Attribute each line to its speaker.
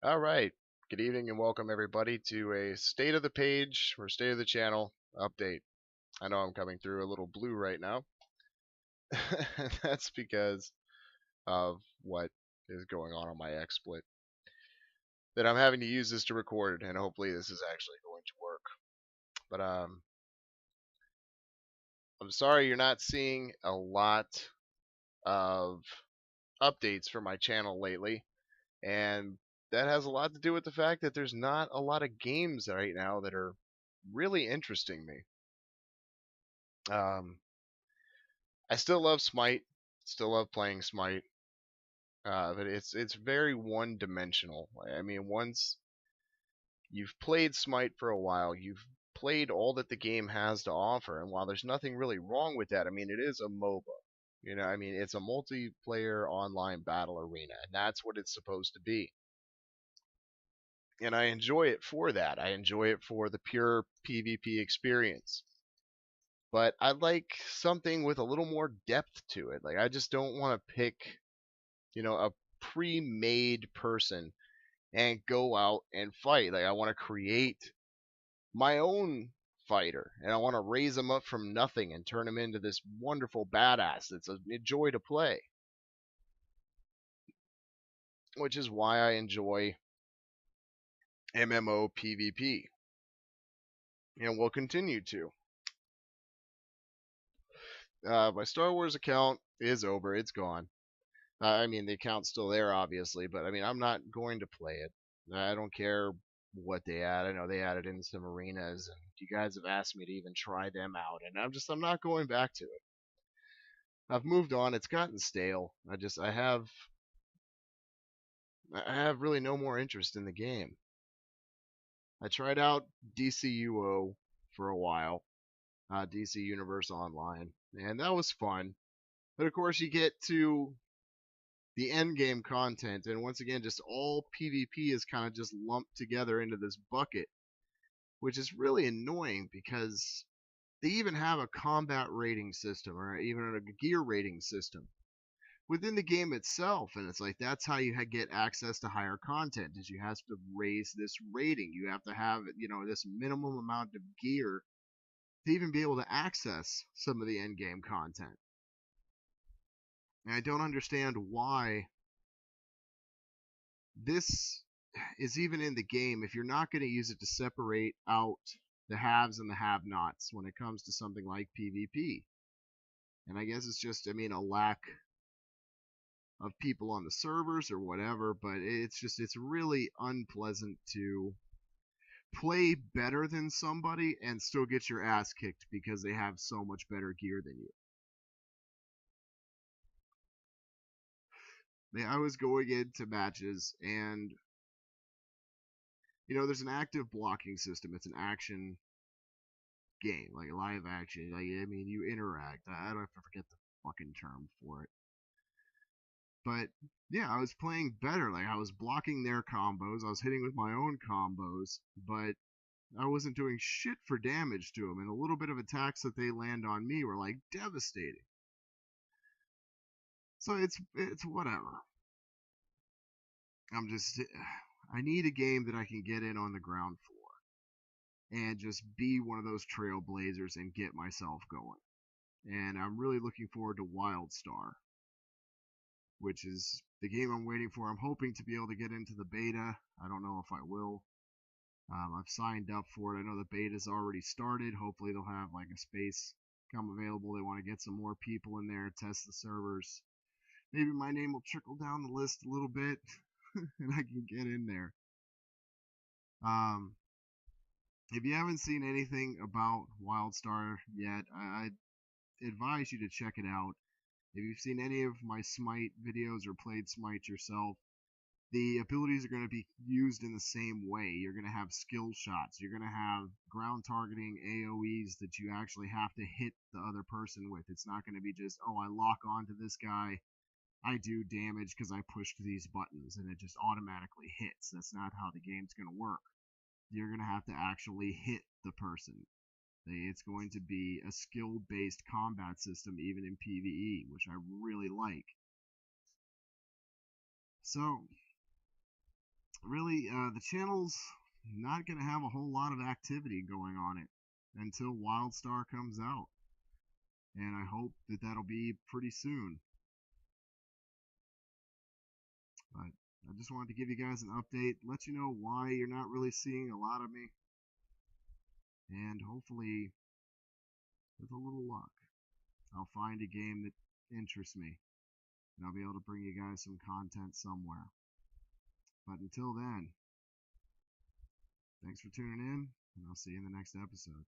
Speaker 1: All right. Good evening and welcome everybody to a state of the page or state of the channel update. I know I'm coming through a little blue right now. That's because of what is going on my XSplit. That I'm having to use this to record, and hopefully this is actually going to work. But I'm sorry you're not seeing a lot of updates for my channel lately, and that has a lot to do with the fact that there's not a lot of games right now that are really interesting me. Um, I still love Smite, still love playing Smite, but it's very one dimensional. I mean, once you've played Smite for a while, you've played all that the game has to offer, and while there's nothing really wrong with that, I mean, it is a MOBA. I mean, it's a multiplayer online battle arena, and that's what it's supposed to be. And I enjoy it for that. I enjoy it for the pure PvP experience. But I like something with a little more depth to it. Like I just don't want to pick, a pre-made person and go out and fight. Like I want to create my own fighter and I want to raise him up from nothing and turn him into this wonderful badass that's a joy to play. Which is why I enjoy MMO PvP and will continue to. My Star Wars account is over. It's gone. I mean, the account's still there, obviously, but I mean, I'm not going to play it. I don't care what they add. I know they added in some arenas, and you guys have asked me to even try them out, and I'm not going back to it. I've moved on. It's gotten stale. I have really no more interest in the game. I tried out DCUO for a while, DC Universe Online, and that was fun. But of course, you get to the end game content, and once again, just all PvP is kind of just lumped together into this bucket, which is really annoying because they even have a combat rating system or even a gear rating system within the game itself, and it's like that's how you get access to higher content is you have to raise this rating. You have to have this minimum amount of gear to even be able to access some of the end game content. And I don't understand why this is even in the game if you're not going to use it to separate out the haves and the have-nots when it comes to something like PvP. And I guess it's just, I mean, a lack of people on the servers or whatever, but it's really unpleasant to play better than somebody and still get your ass kicked because they have so much better gear than you. I was going into matches and there's an active blocking system. It's an action game, like live action. Like I mean, you interact. I don't forget the fucking term for it. But yeah, I was playing better. Like I was blocking their combos. I was hitting with my own combos, but I wasn't doing shit for damage to them. And a little bit of attacks that they land on me were like devastating. So it's whatever. I need a game that I can get in on the ground floor and just be one of those trailblazers and get myself going. And I'm really looking forward to WildStar, which is the game I'm waiting for. I'm hoping to be able to get into the beta. I don't know if I will. I've signed up for it. I know the beta's already started. Hopefully they'll have like a space come available. They want to get some more people in there, test the servers. Maybe my name will trickle down the list a little bit and I can get in there. If you haven't seen anything about WildStar yet, I advise you to check it out. If you've seen any of my Smite videos or played Smite yourself, the abilities are going to be used in the same way. You're going to have skill shots. You're going to have ground targeting AoEs that you actually have to hit the other person with. It's not going to be just, oh, I lock onto this guy, I do damage because I pushed these buttons and it just automatically hits. That's not how the game's going to work. You're going to have to actually hit the person. It's going to be a skill-based combat system even in PvE, which I really like. So,
Speaker 2: really, the channel's not going to have a whole lot of activity going on it until Wildstar comes out. And I hope that that'll be pretty soon. But I just wanted to give you guys an update, let you know why you're not really seeing a lot of me. And hopefully, with a little luck, I'll find a game that interests me. And I'll be able to bring you guys some content somewhere. But until then, thanks for tuning in, and I'll see you in the next episode.